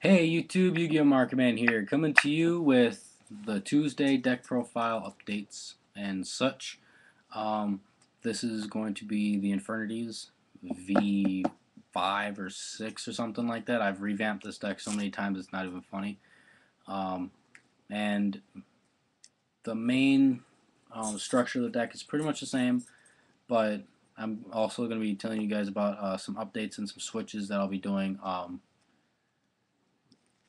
Hey YouTube, yugiohmarketman here, coming to you with the Tuesday deck profile updates and such. Um, this is going to be the Infernities v.5 or 6 or something like that. I've revamped this deck so many times it's not even funny. And the main structure of the deck is pretty much the same, but I'm also going to be telling you guys about some updates and some switches that I'll be doing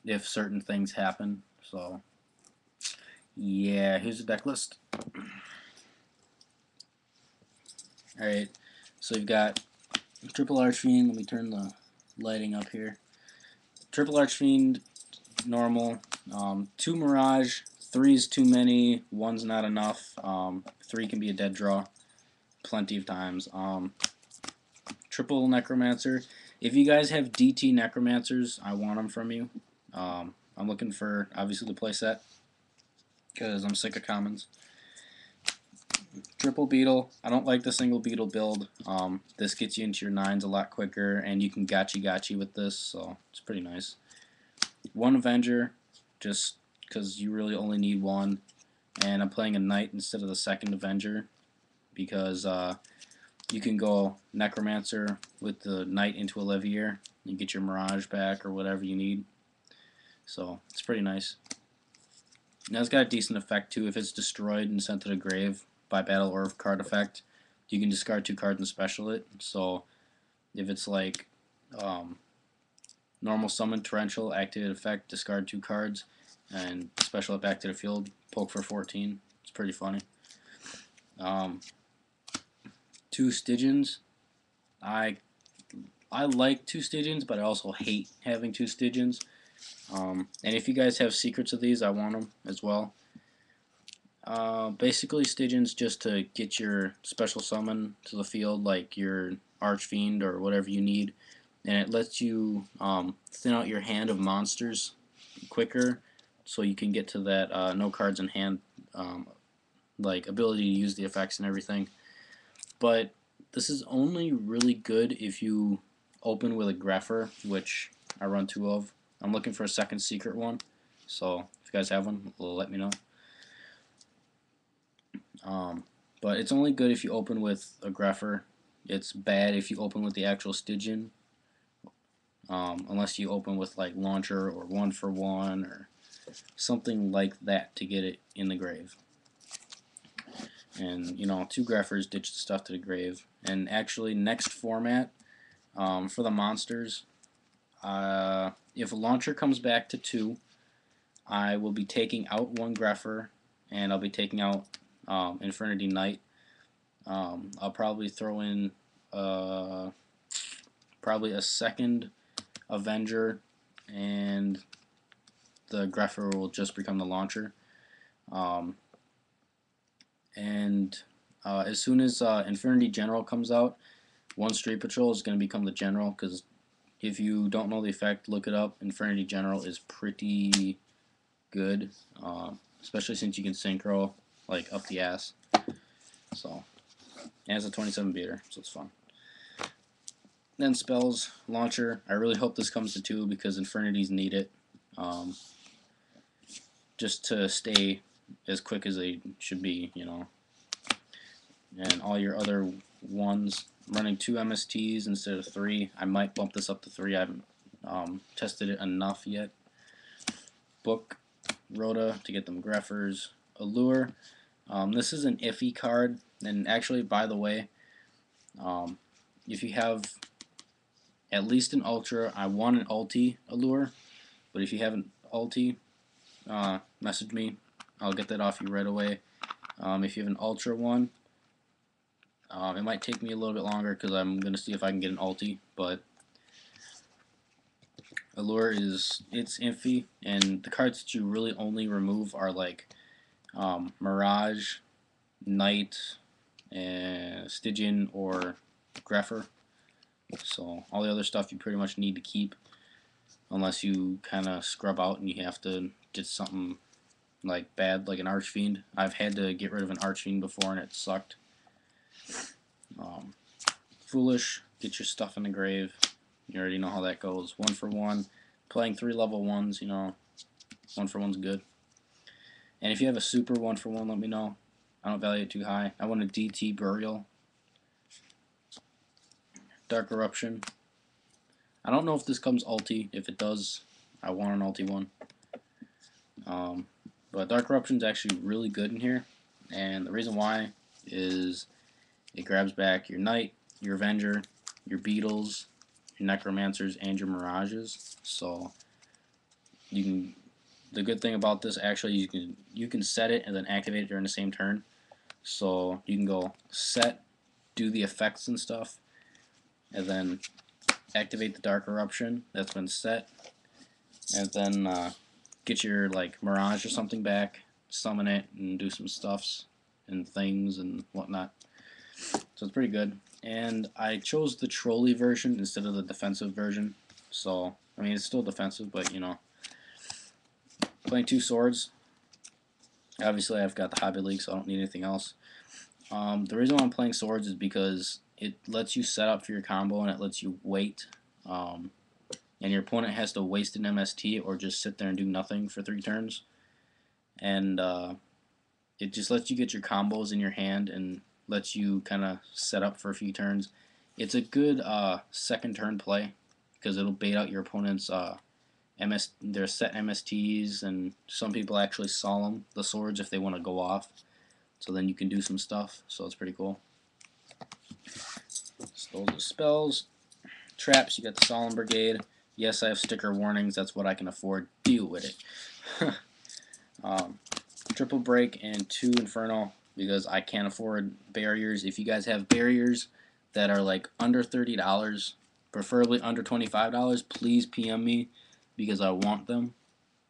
if certain things happen. So yeah, here's the deck list. Alright, so you've got Triple Archfiend. Let me turn the lighting up here. Triple Archfiend, normal. 2 Mirage, 3 is too many, 1's not enough. 3 can be a dead draw plenty of times. Triple Necromancer. If you guys have DT Necromancers, I want them from you. I'm looking for, obviously, the playset because I'm sick of commons. Triple Beetle. I don't like the single Beetle build. This gets you into your 9s a lot quicker, and you can gotchi with this, so it's pretty nice. 1 Avenger, just because you really only need 1. And I'm playing a Knight instead of the 2nd Avenger, because you can go Necromancer with the Knight into Olivier. You get your Mirage back or whatever you need. So it's pretty nice. Now it's got a decent effect too. If it's destroyed and sent to the grave by battle or card effect, you can discard 2 cards and special it. So if it's like normal summon, torrential, activate effect, discard 2 cards, and special it back to the field, poke for 14. It's pretty funny. 2 Stygians. I like 2 Stygians, but I also hate having 2 Stygians. And if you guys have secrets of these, I want them as well. Basically, Stygians just to get your special summon to the field, like your Archfiend or whatever you need, and it lets you thin out your hand of monsters quicker, so you can get to that no cards in hand like ability to use the effects and everything. But this is only really good if you open with a Grepher, which I run 2 of. I'm looking for a second secret one, so if you guys have one, let me know. But it's only good if you open with a Grepher. It's bad if you open with the actual Stygian, unless you open with like Launcher or 1-for-1 or something like that to get it in the grave. And 2 Greffers ditch the stuff to the grave. And actually, next format for the monsters, if a Launcher comes back to 2, I will be taking out 1 Grepher, and I'll be taking out Infernity Knight. I'll probably throw in probably a second Avenger, and the Grepher will just become the Launcher. As soon as Infernity General comes out, 1 Street Patrol is going to become the General, because if you don't know the effect, look it up. Infernity General is pretty good, especially since you can synchro like up the ass. So, and it's a 27 beater, so it's fun. Then spells, Launcher. I really hope this comes to 2 because Infernities need it, just to stay as quick as they should be, And all your other ones, running 2 MSTs instead of 3. I might bump this up to 3. I haven't tested it enough yet. Book, Rhoda to get them Greffers. Allure. This is an iffy card, and actually, by the way, if you have at least an Ultra, I want an Ulti Allure, but if you have an Ulti, message me. I'll get that off you right away. If you have an Ultra one, it might take me a little bit longer because I'm going to see if I can get an Ulti, but Allure it's iffy, and the cards that you really only remove are like Mirage, Knight, Stygian, or Grepher. So all the other stuff you pretty much need to keep, unless you kind of scrub out and you have to get something like bad, like an Archfiend. I've had to get rid of an Archfiend before and it sucked. Foolish, get your stuff in the grave. You already know how that goes. 1-for-1. playing 3 level 1s, you know, 1 for 1's good. And if you have a super 1 for 1, let me know. I don't value it too high. I want a DT Burial. Dark Eruption. I don't know if this comes ulti. If it does, I want an ulti one. But Dark Eruption is actually really good in here. And the reason why is it grabs back your Knight, your Avenger, your Beetles, your Necromancers, and your Mirages. So you can. The good thing about this actually, you can set it and then activate it during the same turn. So you can go set, do the effects and stuff, and then activate the Dark Eruption that's been set, and then get your like Mirage or something back, summon it, and do some stuffs and things and whatnot. So it's pretty good. And I chose the trolley version instead of the defensive version. So I mean, it's still defensive, but you know, playing 2 swords. Obviously, I've got the Hobby League, so I don't need anything else. The reason why I'm playing swords is because it lets you set up for your combo and it lets you wait. And your opponent has to waste an MST or just sit there and do nothing for 3 turns. And it just lets you get your combos in your hand and lets you kind of set up for a few turns. It's a good second turn play because it'll bait out your opponent's their set MSTs, and some people actually solemn the swords if they want to go off. So then you can do some stuff. So it's pretty cool. So those are spells. Traps, you got the Solemn Brigade. Yes, I have sticker warnings. That's what I can afford. Deal with it. Triple Break and 2 Inferno because I can't afford barriers. If you guys have barriers that are like under $30, preferably under $25, please PM me because I want them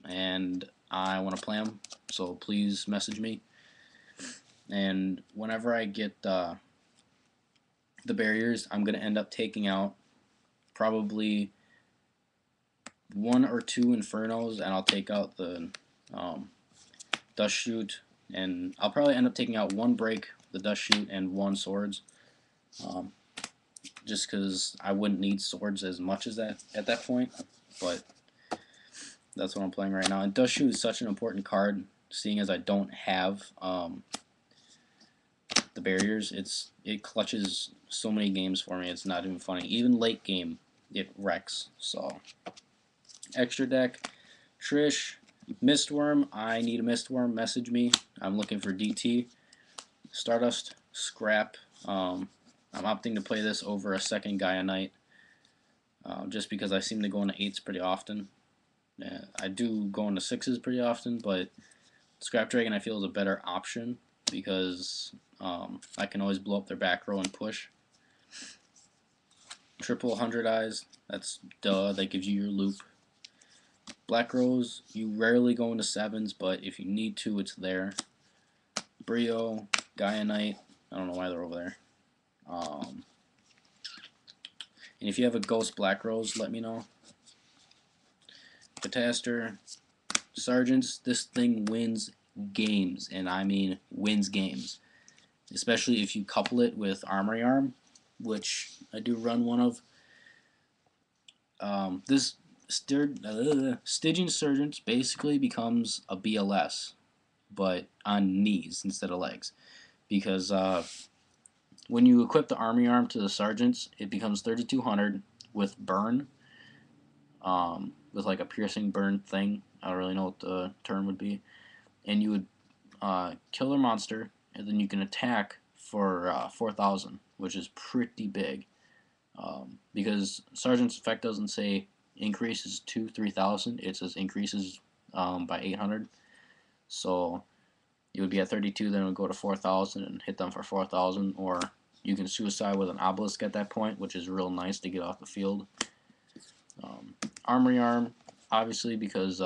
and I want to play them. So please message me. And whenever I get the barriers, I'm going to end up taking out probably 1 or 2 Infernos, and I'll take out the Dust Shoot, and I'll probably end up taking out 1 Break, the Dust Shoot, and 1 Swords, just because I wouldn't need Swords as much as that at that point, but that's what I'm playing right now. And Dust Shoot is such an important card, seeing as I don't have the barriers. It clutches so many games for me, it's not even funny. Even late game, it wrecks. So, extra deck, Trish, Mistworm. I need a Mistworm. Message me. I'm looking for DT. Stardust, Scrap. I'm opting to play this over a second Gaia Knight, just because I seem to go into 8s pretty often. I do go into 6s pretty often, but Scrap Dragon I feel is a better option because I can always blow up their back row and push. Triple 100 Eyes, that's duh, that gives you your loop. Black Rose, you rarely go into 7s, but if you need to, it's there. Brio, Gaia Knight, I don't know why they're over there. And if you have a Ghost Black Rose, let me know. Cataster, Sergeants, this thing wins games, and I mean wins games. Especially if you couple it with Armory Arm, which I do run one of. This Stygian Sergeant basically becomes a BLS, but on knees instead of legs. Because when you equip the Army Arm to the Sergeants, it becomes 3200 with burn, with like a piercing burn thing. I don't really know what the term would be. And you would kill their monster, and then you can attack for 4,000, which is pretty big. Because Sergeant's effect doesn't say increases to 3,000, it says increases by 800. So you would be at 32, then it would go to 4,000 and hit them for 4,000, or you can suicide with an obelisk at that point, which is real nice to get off the field. Armory Arm, obviously, because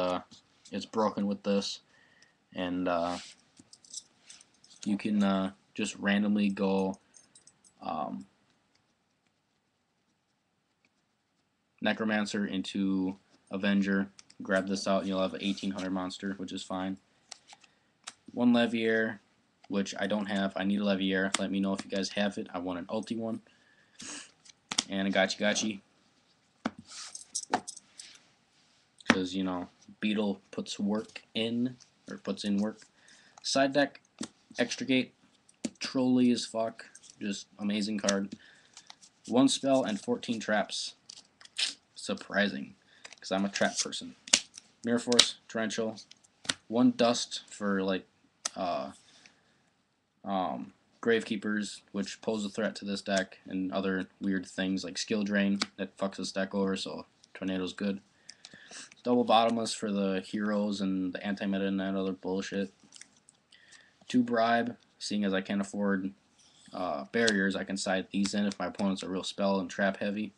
it's broken with this, and you can just randomly go Necromancer into Avenger, grab this out, and you'll have an 1800 monster, which is fine. 1 Leviair, which I don't have. I need a Leviair. Let me know if you guys have it. I want an ulti one. And a Gachi. because, you know, Beetle puts work in, or puts in work. Side deck, Extricate, trolly as fuck, just amazing card. 1 spell and 14 traps. Surprising, because I'm a trap person. Mirror Force, Torrential, 1 dust for like Gravekeepers, which pose a threat to this deck, and other weird things like Skill Drain that fucks this deck over, so Tornado's good. Double Bottomless for the heroes and the anti-meta and that other bullshit. 2 Bribe, seeing as I can't afford barriers, I can side these in if my opponent's a real spell and trap heavy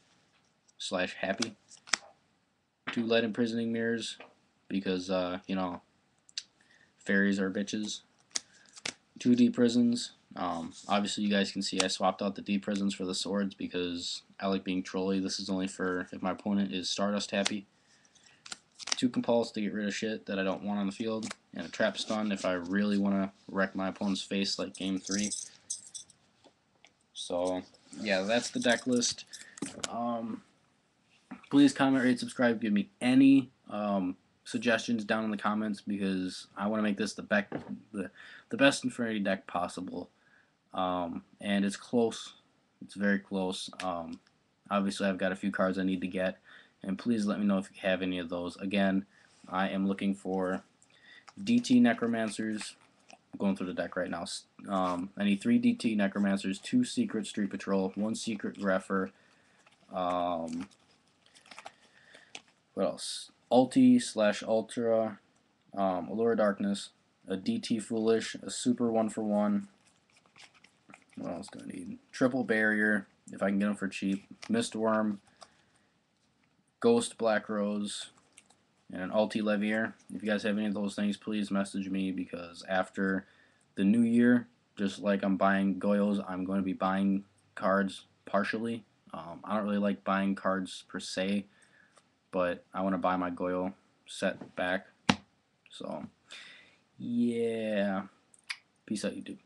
/ happy. 2 Lead Imprisoning Mirrors, because, you know, fairies are bitches. 2 Deep Prisons. Obviously, you guys can see I swapped out the Deep Prisons for the swords because I like being trolly. This is only for if my opponent is Stardust happy. 2 Compulse to get rid of shit that I don't want on the field, and a Trap Stun if I really want to wreck my opponent's face like Game 3. So, yeah, that's the deck list. Please comment, rate, subscribe, give me any suggestions down in the comments, because I want to make this the best Infernity deck possible. And it's close. It's very close. Obviously, I've got a few cards I need to get, and please let me know if you have any of those. Again, I am looking for DT Necromancers. I'm going through the deck right now. I need 3 DT Necromancers, 2 Secret Street Patrol, 1 Secret Greffer. What else? Ulti / Ultra, Allure Darkness, a DT Foolish, a Super 1-for-1. What else do I need? Triple Barrier, if I can get them for cheap. Mistworm, Ghost Black Rose, and an Ulti Levier. If you guys have any of those things, please message me, because after the new year, just like I'm buying Goyos, I'm going to be buying cards partially. I don't really like buying cards per se, but I want to buy my Goyo set back. So, yeah. Peace out, YouTube.